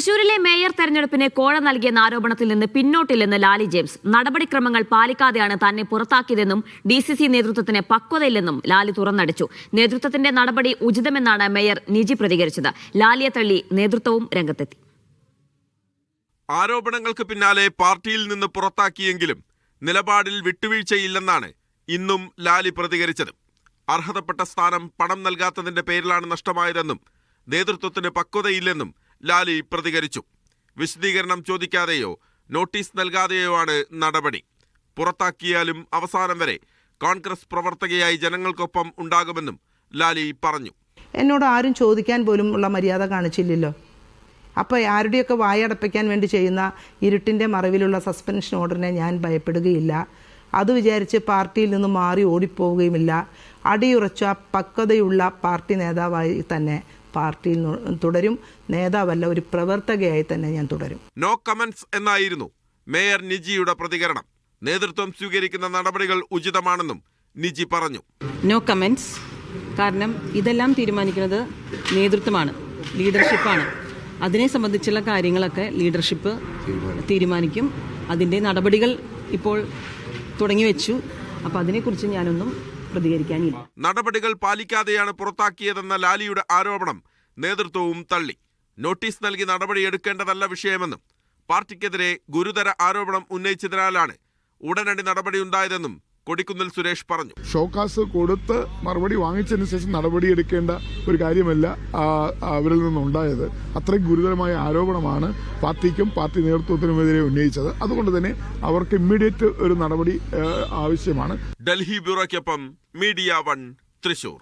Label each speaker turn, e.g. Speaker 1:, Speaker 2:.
Speaker 1: തൃശൂരിലെ മേയർ തെരഞ്ഞെടുപ്പിന് കോഴ നൽകിയെന്ന ആരോപണത്തിൽ നിന്ന് പിന്നോട്ടില്ലെന്ന് ലാലി ജെയിംസ്. നടപടിക്രമങ്ങൾ പാലിക്കാതെയാണ് തന്നെ പുറത്താക്കിയതെന്നും DCC നേതൃത്വത്തിന് പക്വതയില്ലെന്നും ലാലി തുറന്നടിച്ചു. നേതൃത്വത്തിന്റെ നടപടി ഉചിതമെന്നാണ് മേയർ നിജി പ്രതികരിച്ചത്. ലാലിയെ തള്ളി നേതൃത്വവും രംഗത്തെത്തി.
Speaker 2: ആരോപണങ്ങൾക്ക് പിന്നാലെ പാർട്ടിയിൽ നിന്ന് പുറത്താക്കിയെങ്കിലും നിലപാടിൽ വിട്ടുവീഴ്ചയില്ലെന്നാണ് ഇന്നും ലാലി പ്രതികരിച്ചത്. അർഹതപ്പെട്ട സ്ഥാനം പണം നൽകാത്തതിന്റെ പേരിലാണ് നഷ്ടമായതെന്നും നേതൃത്വത്തിന് പക്വതയില്ലെന്നും ലാലി പ്രതികരിച്ചു. വിശദീകരണം ചോദിക്കാതെയോ നോട്ടീസ് നൽകാതെയോ ആണ് നടപടി. പുറത്താക്കിയാലും അവസാനം വരെ കോൺഗ്രസ് പ്രവർത്തകയായി ജനങ്ങൾക്കൊപ്പം ഉണ്ടാകുമെന്നും ലാലി പറഞ്ഞു.
Speaker 3: എന്നോട് ആരും ചോദിക്കാൻ പോലും ഉള്ള മര്യാദ കാണിച്ചില്ലല്ലോ. അപ്പോൾ ആരുടെയൊക്കെ വായടപ്പിക്കാൻ വേണ്ടി ചെയ്യുന്ന ഇരുട്ടിൻ്റെ മറവിലുള്ള സസ്പെൻഷൻ ഓർഡറിനെ ഞാൻ ഭയപ്പെടുകയില്ല. അത് വിചാരിച്ച് പാർട്ടിയിൽ നിന്ന് മാറി ഓടിപ്പോവുകയുമില്ല. അടിയുറച്ച പക്വതയുള്ള പാർട്ടി നേതാവായി തന്നെ പാർട്ടിയിൽ തുടരും. നേതാവല്ല, ഒരു പ്രവർത്തകയായി തന്നെ ഞാൻ തുടരും.
Speaker 2: നോ കമന്റ്സ് എന്നായിരുന്നു മേയർ നിജിയുടെ പ്രതികരണം. നേതൃത്വം സ്വീകരിക്കുന്ന നടപടികൾ ഉചിതമാണെന്നും നിജി പറഞ്ഞു.
Speaker 4: No comments. കാരണം ഇതെല്ലാം തീരുമാനിക്കുന്നത് നേതൃത്വമാണ്, ലീഡർഷിപ്പാണ്. അതിനെ സംബന്ധിച്ചുള്ള കാര്യങ്ങളൊക്കെ ലീഡർഷിപ്പ് തീരുമാനിക്കും. അതിൻ്റെ നടപടികൾ ഇപ്പോൾ തുടങ്ങി വെച്ചു. അപ്പോൾ അതിനെക്കുറിച്ച് ഞാനൊന്നും പ്രതികരിക്കാനില്ല.
Speaker 2: നടപടികൾ പാലിക്കാതെയാണ് പുറത്താക്കിയതെന്ന ലാലിയുടെ ആരോപണം നേതൃത്വവും തള്ളി. നോട്ടീസ് നൽകി നടപടിയെടുക്കേണ്ടതല്ല വിഷയമെന്നും പാർട്ടിക്കെതിരെ ഗുരുതര ആരോപണം ഉന്നയിച്ചതിനാലാണ് ഉടനടി നടപടിയുണ്ടായതെന്നും കൊടിക്കുന്നിൽ സുരേഷ് പറഞ്ഞു.
Speaker 5: ഷോക്കാസ് കൊടുത്ത് മറുപടി വാങ്ങിച്ചതിന് ശേഷം നടപടിയെടുക്കേണ്ട ഒരു കാര്യമല്ല അവരിൽ നിന്നുണ്ടായത്. അത്രയും ഗുരുതരമായ ആരോപണമാണ് പാർട്ടിക്കും പാർട്ടി നേതൃത്വത്തിനുമെതിരെ ഉന്നയിച്ചത്. അതുകൊണ്ട് തന്നെ അവർക്ക് ഇമ്മീഡിയറ്റ് ഒരു നടപടി ആവശ്യമാണ്.
Speaker 2: ഡൽഹി ബ്യൂറോയ്ക്കൊപ്പം മീഡിയ 1 തൃശൂർ.